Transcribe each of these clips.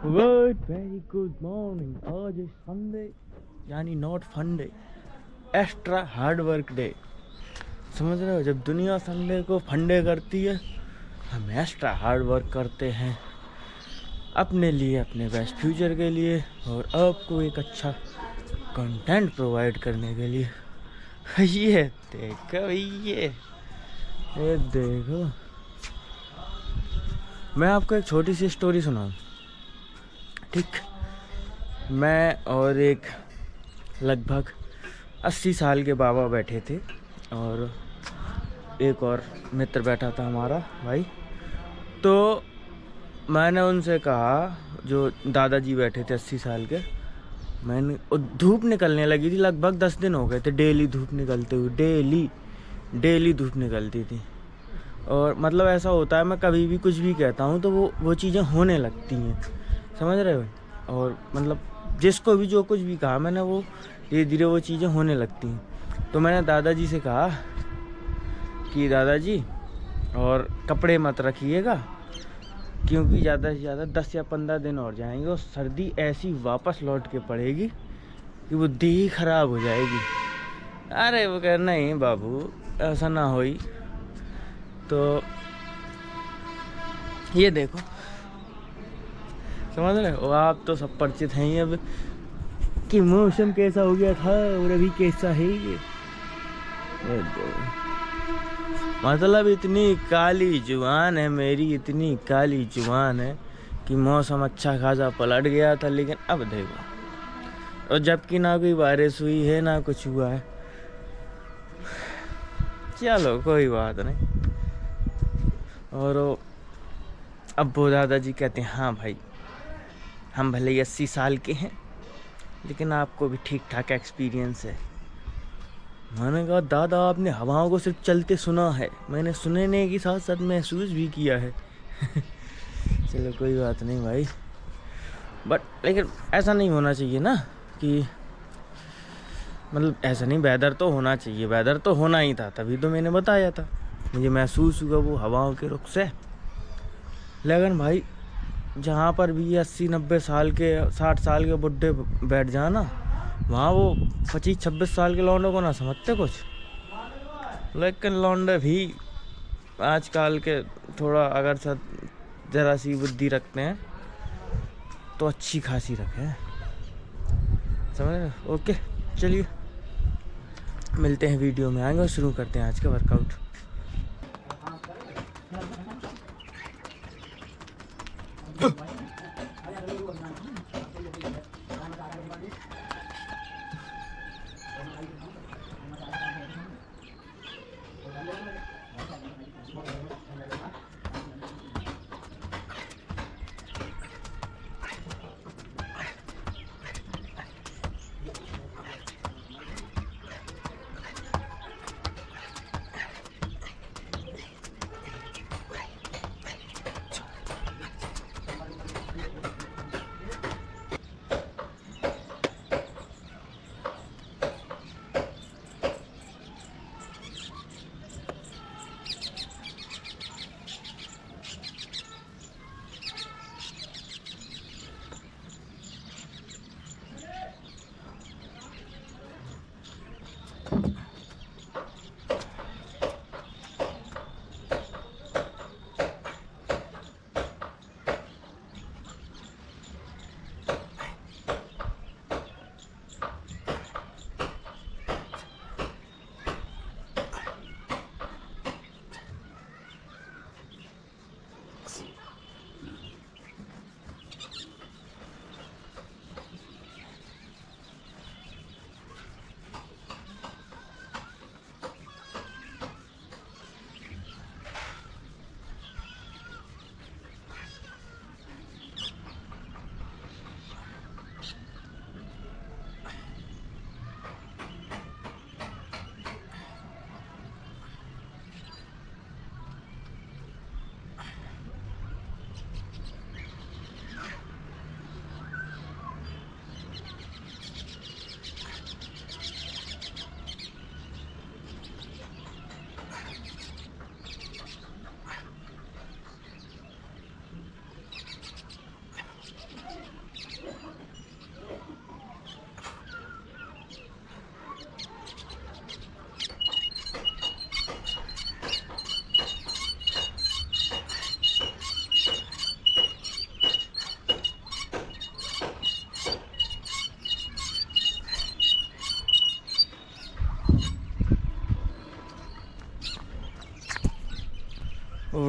Very good morning. आज Sunday यानी not फंडे, एक्स्ट्रा हार्ड वर्क डे। समझ रहे हो, जब दुनिया संडे को फंडे करती है, हम एक्स्ट्रा हार्ड वर्क करते हैं अपने लिए, अपने बेस्ट फ्यूचर के लिए और आपको एक अच्छा कंटेंट प्रोवाइड करने के लिए। ये देखो, ये देखो, मैं आपको एक छोटी सी स्टोरी सुनाऊं। ठीक, मैं और एक लगभग 80 साल के बाबा बैठे थे और एक और मित्र बैठा था हमारा भाई। तो मैंने उनसे कहा, जो दादाजी बैठे थे 80 साल के, मैंने धूप निकलने लगी थी, लगभग 10 दिन हो गए थे डेली धूप निकलते हुए, डेली धूप निकलती थी। और मतलब ऐसा होता है, मैं कभी भी कुछ भी कहता हूँ तो वो चीज़ें होने लगती हैं, समझ रहे हो। और मतलब जिसको भी जो कुछ भी कहा मैंने, वो धीरे धीरे वो चीज़ें होने लगती हैं। तो मैंने दादाजी से कहा कि दादाजी, और कपड़े मत रखिएगा, क्योंकि ज़्यादा से ज़्यादा 10 या 15 दिन और जाएंगे और सर्दी ऐसी वापस लौट के पड़ेगी कि वो देह खराब हो जाएगी। अरे वो कह, नहीं बाबू ऐसा ना होई। तो ये देखो, समझ रहे हो, आप तो सब परिचित हैं ही अब कि मौसम कैसा हो गया था और अभी कैसा है ये मतलब इतनी काली जुबान है मेरी, इतनी काली जुबान है कि मौसम अच्छा खासा पलट गया था, लेकिन अब देखो, और जबकि ना कोई बारिश हुई है ना कुछ हुआ है। चलो कोई बात नहीं। और अब वो दादाजी कहते हैं, हाँ भाई, हम भले ही 80 साल के हैं, लेकिन आपको भी ठीक ठाक एक्सपीरियंस है। मैंने कहा, दादा आपने हवाओं को सिर्फ चलते सुना है, मैंने सुनने के साथ साथ महसूस भी किया है। चलो कोई बात नहीं भाई, बट लेकिन ऐसा नहीं होना चाहिए ना कि मतलब ऐसा नहीं, वेदर तो होना चाहिए, वेदर तो होना ही था, तभी तो मैंने बताया था, मुझे महसूस हुआ वो हवाओं के रुख से। लेकिन भाई, जहाँ पर भी 80-90 साल के 60 साल के बुढ़े बैठ जाना, वहाँ वो 25-26 साल के लौंडों को ना समझते कुछ। लेकिन लौंडे भी आजकल के थोड़ा अगर ज़रा सी बुद्धि रखते हैं तो अच्छी खासी रखें, समझ रहे। ओके, चलिए मिलते हैं, वीडियो में आएंगे और शुरू करते हैं आज का वर्कआउट।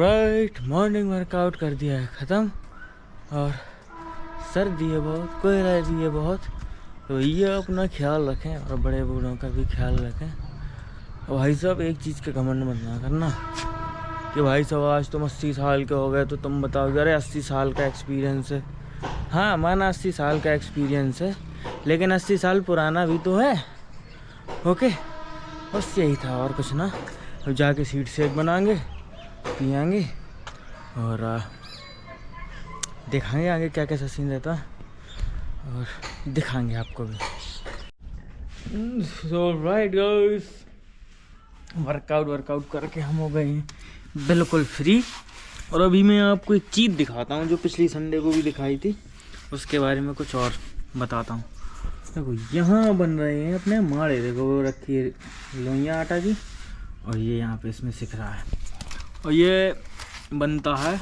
राइट, मॉर्निंग वर्कआउट कर दिया है ख़त्म और सर्दी है बहुत, कोहरा भी है बहुत, तो ये अपना ख्याल रखें और बड़े बूढ़ों का भी ख्याल रखें। और भाई साहब एक चीज़ का घमंड मत ना करना कि भाई साहब आज तुम 80 साल के हो गए तो तुम बताओ, अरे 80 साल का एक्सपीरियंस है। हाँ माना 80 साल का एक्सपीरियंस है, लेकिन 80 साल पुराना भी तो है। ओके, बस यही था और कुछ ना। अब जाके सीड शेक बनाएंगे, पियेंगे और दिखाएंगे आगे क्या कैसा सीन रहता है और दिखाएंगे आपको भी। सो राइट गाइस, वर्कआउट करके हम हो गए हैं बिल्कुल फ्री। और अभी मैं आपको एक चीज़ दिखाता हूँ जो पिछली संडे को भी दिखाई थी, उसके बारे में कुछ और बताता हूँ। देखो यहाँ बन रहे हैं अपने माड़े, देखो वो रखी है लोइयाँ आटा की, और ये यहाँ पे इसमें सिक रहा है। और ये बनता है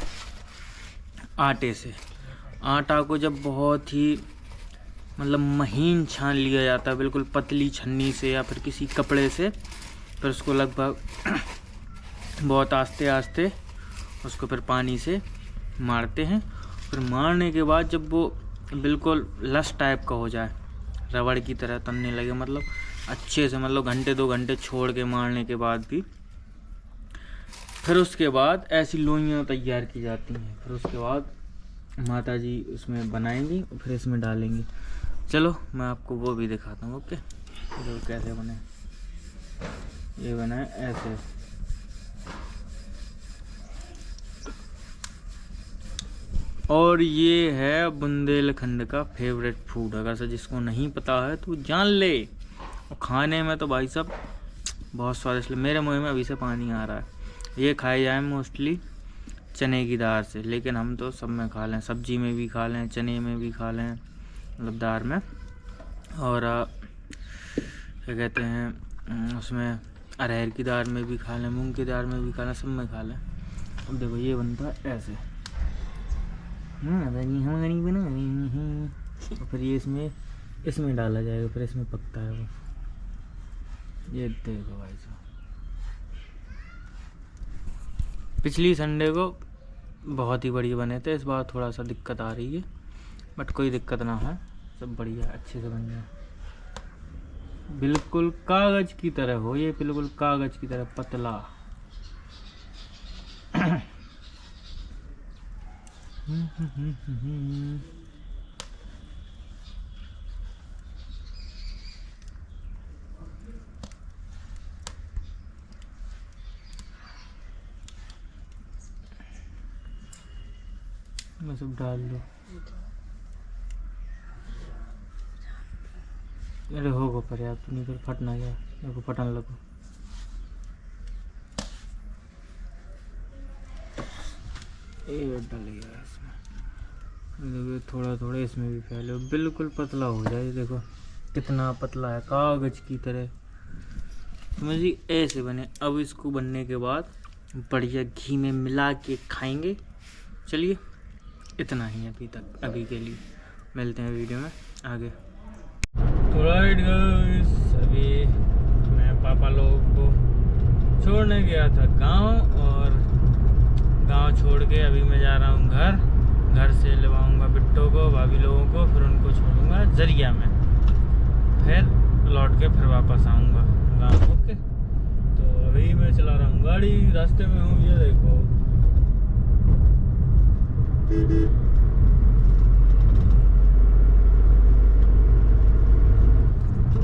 आटे से। आटा को जब बहुत ही मतलब महीन छान लिया जाता है, बिल्कुल पतली छन्नी से या फिर किसी कपड़े से, फिर उसको लगभग बहुत आस्ते आस्ते उसको फिर पानी से मारते हैं। फिर मारने के बाद जब वो बिल्कुल लस टाइप का हो जाए, रबड़ की तरह तनने लगे, मतलब अच्छे से, मतलब घंटे 2 घंटे छोड़ के मारने के बाद भी, फिर उसके बाद ऐसी लोइयाँ तैयार की जाती हैं। फिर उसके बाद माता जी उसमें बनाएंगी और फिर इसमें डालेंगी। चलो मैं आपको वो भी दिखाता हूँ। ओके, तो कैसे बने, ये बना है ऐसे। और ये है बुंदेलखंड का फेवरेट फूड, अगर से जिसको नहीं पता है तो जान ले। और खाने में तो भाई साहब बहुत स्वादिष्ट, मेरे मुंह में अभी से पानी आ रहा है। ये खाए जाए मोस्टली चने की दाल से, लेकिन हम तो सब में खा लें, सब्जी में भी खा लें, चने में भी खा लें, मतलब दाल में, और क्या कहते हैं उसमें अरहर की दाल में भी खा लें, मूंग की दाल में भी खा लें, सब में खा लें। अब देखो ये बनता है ऐसे, हम गरीब बना रहे हैं। और फिर ये इसमें डाला जाएगा, फिर इसमें पकता है वो। ये देखो भाई साहब, पिछली संडे को बहुत ही बढ़िया बने थे, इस बार थोड़ा सा दिक्कत आ रही है, बट कोई दिक्कत ना है, सब बढ़िया अच्छे से बन जाए। बिल्कुल कागज की तरह हो ये, बिल्कुल कागज की तरह पतला। मैं सब डाल दो। अरे होगा पर्याप्त, नहीं फिर फटना गया, देखो फटन लगो। ये डल गया इसमें, देखो थोड़ा थोड़ा इसमें भी फैले, बिल्कुल पतला हो जाए। देखो कितना पतला है, कागज की तरह। मुझे ऐसे बने। अब इसको बनने के बाद बढ़िया घी में मिला के खाएंगे। चलिए इतना ही अभी के लिए, मिलते हैं वीडियो में आगे। तो राइट गाइस, अभी मैं पापा लोगों को छोड़ने गया था गांव, और गांव छोड़ के अभी मैं जा रहा हूं घर से लवाऊंगा बिट्टो को, भाभी लोगों को, फिर उनको छोड़ूंगा जरिया में, फिर लौट के फिर वापस आऊंगा गांव। ओके, तो अभी मैं चला रहा हूँ गाड़ी, रास्ते में हूँ, ये देखो।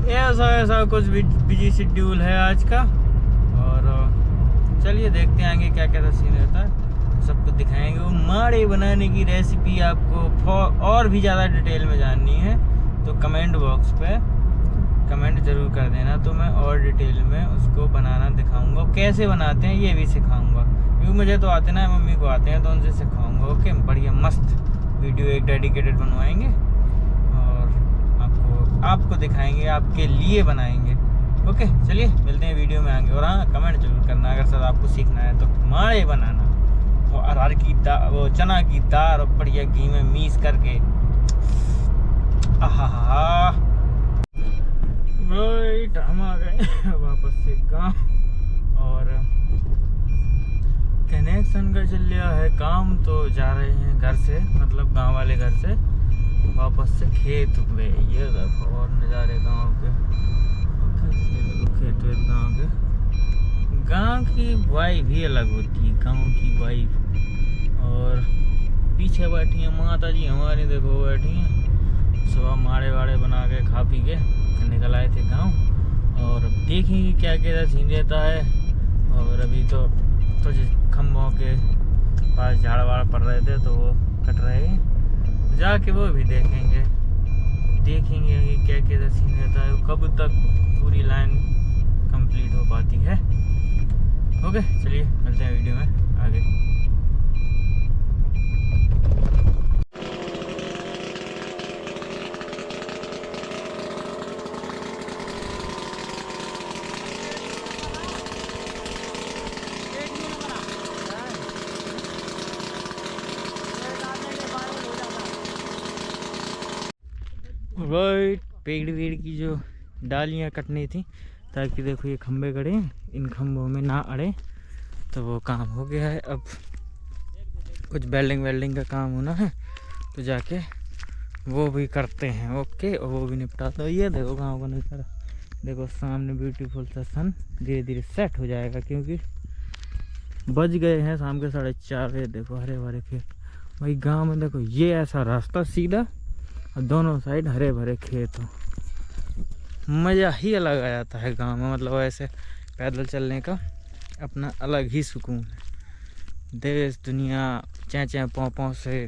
ऐसा कुछ बिजी शेड्यूल है आज का, और चलिए देखते हैं आगे क्या कैसा सीन रहता है, सबको दिखाएंगे। वो माड़े बनाने की रेसिपी आपको और भी ज़्यादा डिटेल में जाननी है तो कमेंट बॉक्स पे कमेंट ज़रूर कर देना, तो मैं और डिटेल में उसको बनाना दिखाऊंगा। कैसे बनाते हैं ये भी सिखाऊंगा, क्योंकि मुझे तो आते ना, मम्मी को आते हैं, तो उनसे सिखाऊंगा। ओके, बढ़िया मस्त वीडियो एक डेडिकेटेड बनवाएंगे और आपको दिखाएंगे, आपके लिए बनाएंगे। ओके, चलिए मिलते हैं वीडियो में आगे। और हाँ, कमेंट जरूर करना अगर सर आपको सीखना है तो माड़े बनाना, वो अरहर की दाल, वो चना की दाल और बढ़िया घी में मीस करके। आहा, राइट, हम आ गए वापस से गाँव। और कनेक्शन का चल रहा है काम, तो जा रहे हैं घर से, मतलब गांव वाले घर से वापस से खेत में। ये देखो और नज़ारे गांव के। ये देखो खेत वेत गांव के। गांव की वाइब भी अलग होती है, गांव की वाइब। और पीछे बैठी हैं माता जी हमारी, देखो बैठी हैं। सुबह माड़े वाड़े बना के खा पी के निकल आए थे गाँव, और अब देखेंगे क्या क्या सीन रहता है। और अभी तो खम्भों के पास झाड़ वाड़ पड़ रहे थे तो वो कट रहे हैं, जाके वो भी देखेंगे कि क्या क्या सीन रहता है, कब तक पूरी लाइन कंप्लीट हो पाती है। ओके चलिए मिलते हैं वीडियो में आगे। राइट, पेड़ की जो डालियाँ कटनी थी ताकि देखो ये खंभे गड़े, इन खंभों में ना अड़े, तो वो काम हो गया है। अब कुछ वेल्डिंग का काम होना है तो जाके वो भी करते हैं। ओके, और वो भी निपटा दो। ये देखो गाँव का नज़ारा, देखो सामने ब्यूटीफुल सा सन धीरे धीरे सेट हो जाएगा, क्योंकि बज गए हैं शाम के 4:30। देखो हरे भरे खेत भाई गाँव में। देखो ये ऐसा रास्ता सीधा और दोनों साइड हरे भरे खेत हो, मज़ा ही अलग आ जाता है गांव में। मतलब ऐसे पैदल चलने का अपना अलग ही सुकून है। देश दुनिया चैं पों से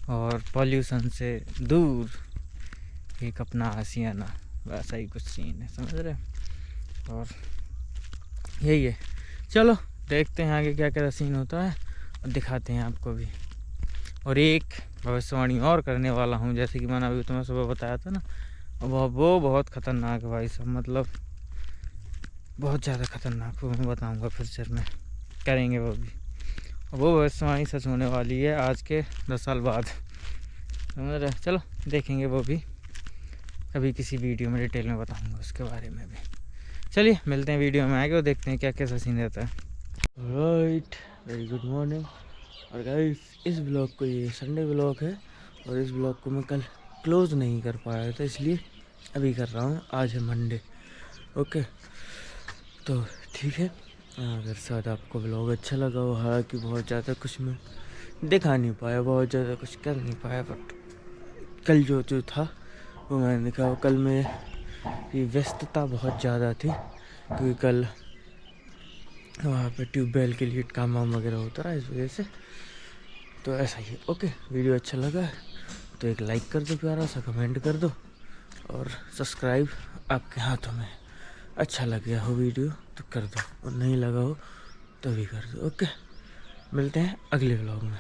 और पॉल्यूशन से दूर एक अपना आशियाना, वैसा ही कुछ सीन है, समझ रहे। और यही है, चलो देखते हैं आगे क्या क्या सीन होता है और दिखाते हैं आपको भी। और एक भविष्यवाणी और करने वाला हूँ, जैसे कि मैंने अभी तुम्हें सुबह बताया था ना, वो बहुत ख़तरनाक है भाई सब, मतलब बहुत ज़्यादा ख़तरनाक। वो मैं बताऊँगा फ्यूचर में, करेंगे वो भी। वो भविष्यवाणी सच होने वाली है आज के 10 साल बाद, समझ रहे। चलो देखेंगे वो भी, कभी किसी वीडियो में डिटेल में बताऊँगा उसके बारे में भी। चलिए मिलते हैं वीडियो में आगे और देखते हैं क्या कैसा सीन रहता है। Right, very good morning. और गाइस इस ब्लॉग को, ये संडे ब्लॉग है और इस ब्लॉग को मैं कल क्लोज़ नहीं कर पाया था, इसलिए अभी कर रहा हूँ। आज है मंडे। ओके, तो ठीक है। अगर शायद आपको ब्लॉग अच्छा लगा हो, हालांकि बहुत ज़्यादा कुछ मैं दिखा नहीं पाया, बहुत ज़्यादा कुछ कर नहीं पाया, बट कल जो था वो मैंने देखा। कल में ये व्यस्तता बहुत ज़्यादा थी, क्योंकि कल वहाँ पे ट्यूबवेल के लिए काम वाम वगैरह होता रहा, इस वजह से। तो ऐसा ही। ओके, वीडियो अच्छा लगा है तो एक लाइक कर दो, प्यारा सा कमेंट कर दो, और सब्सक्राइब आपके हाथों में। अच्छा लग गया हो वीडियो तो कर दो, और नहीं लगा हो तो भी कर दो। ओके, मिलते हैं अगले व्लॉग में।